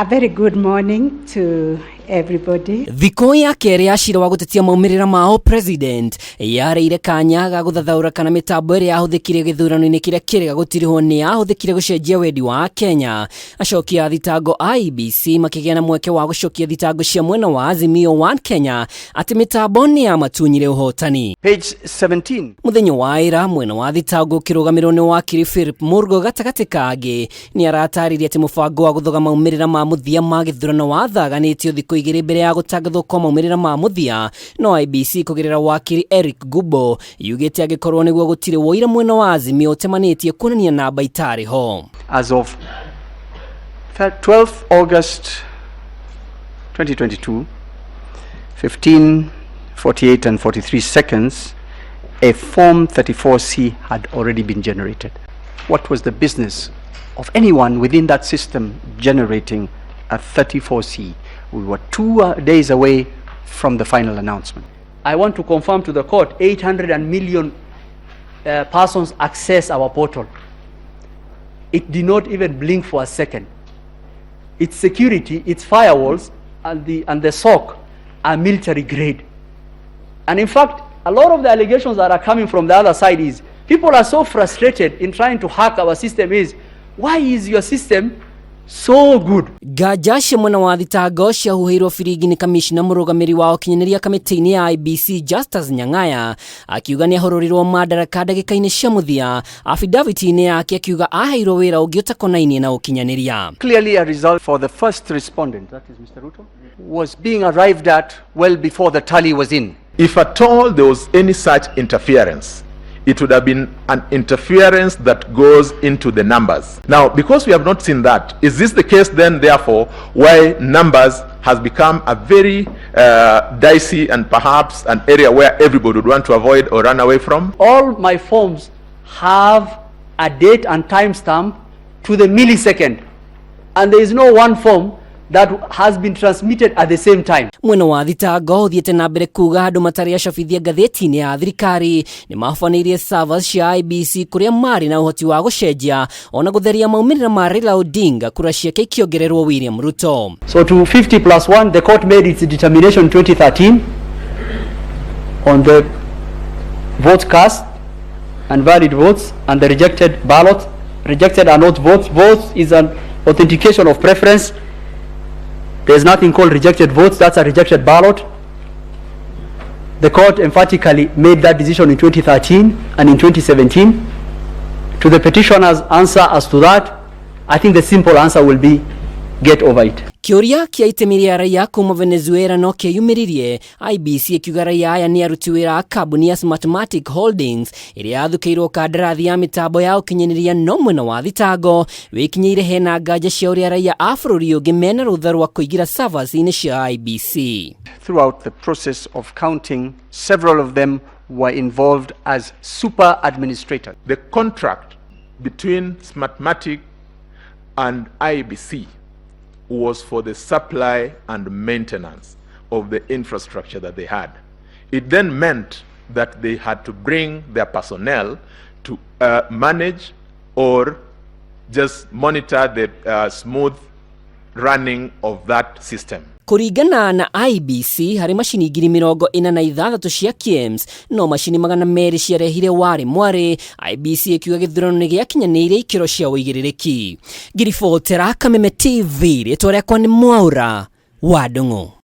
A very good morning to everybody. Thiko ya keri ya cira wa gutetia moumirira mao president yareire kanya ga guthathaura kana mitambo iri yahuthikire githurano-ini kiria kirega gutirihwo ni yahuthikire gucenjia wendi wa Kenya. Acokia thitango IEBC makigia na mweke wa gucokia thitango cia mwena wa Azimio One Kenya ati mitambo ni ya matunyire uhotani. Page 17. Muthenyo wa ira mwena wa thitango kirugamirwo ni wakiri Philip Murgo gatagati kage ni arataririe ati mubango wa guthoga moumirira ma muthia ma githurano wathaganitio thiko igiri mbere ya gutagatho kwa moumirira ma muthia no IEBC kugerera wakiri Eric Gumbo yugite agikorwo niguo gutire woira mwena wa Azimio temanitie kunania namba itari ho. As of 12th August 2022, 15:48 and 43 seconds, a Form 34C had already been generated. What was the business of anyone within that system generating a 34C? We were 2 days away from the final announcement. I want to confirm to the court 800 million persons access our portal. It did not even blink for a second. Its security, its firewalls, and the SOC are military grade. And in fact, a lot of the allegations that are coming from the other side is people are so frustrated in trying to hack our system is, why is your system so good? Gajashe mwena wa thitango cia huheirwo firingi ni kamishina murugamiri wa ukinyaniria kamitiini ya IEBC Justus Nyang'aya akiuga ni ahororirwo madaraka ndagika-ini cia muthia. Affidavit-ini yake akiuga aheirwo wira ungi utakonainie na ukinyaniria. Clearly a result for the first respondent, that is Mr. Ruto, was being arrived at well before the tally was in. If at all there was any such interference, it would have been an interference that goes into the numbers. Now, because we have not seen that, is this the case then, therefore, why numbers has become a very dicey and perhaps an area where everybody would want to avoid or run away from? All my forms have a date and time stamp to the millisecond, and there is no one form that has been transmitted at the same time. Mwena wa thitango uthiete na mbere kuuga andu matari acabithia ngatheti-ini ya thirikari ni mafaneirie servers cia IEBC kuria mari na uhoti wa gucenjia ona gutheria maumirira ma Raila Odinga kura ciake ikiongererwo William Ruto. So to 50+1, the court made its determination in 2013 on the vote cast and valid votes and the rejected ballot. Rejected are not votes. Votes is an authentication of preference. There's nothing called rejected votes, that's a rejected ballot. The court emphatically made that decision in 2013 and in 2017. To the petitioner's answer as to that, I think the simple answer will be, get over it. Kiuria kia itemiria raia kuma Venezuela no kiyumiririe. IEBC ikiuga raia aya ni aruti wira kambuni ya Mathematic Holdings iria yathukiirwo kandarathi ya mitambo ya ukinyaniria no mwena wa thitango wikinyire hena nganja cia uria raia a bururi ungi mena rutha rwa kuigira servers-ini cia IEBC. Throughout the process of counting, several of them were involved as super administrators. The contract between Smartmatic and IEBC was for the supply and maintenance of the infrastructure that they had. It then meant that they had to bring their personnel to manage or just monitor the smooth running of that system. Kuringana na IEBC hari mashini 46,000 cia KIEMS no mashini 200 ciarehire wari mwari. IEBC ikiuga githurano ni giakinyanire ikiro cia uigiririki. Giribotera Kameme TV ritwa riakwa ni Mwaura wa Ndung'u.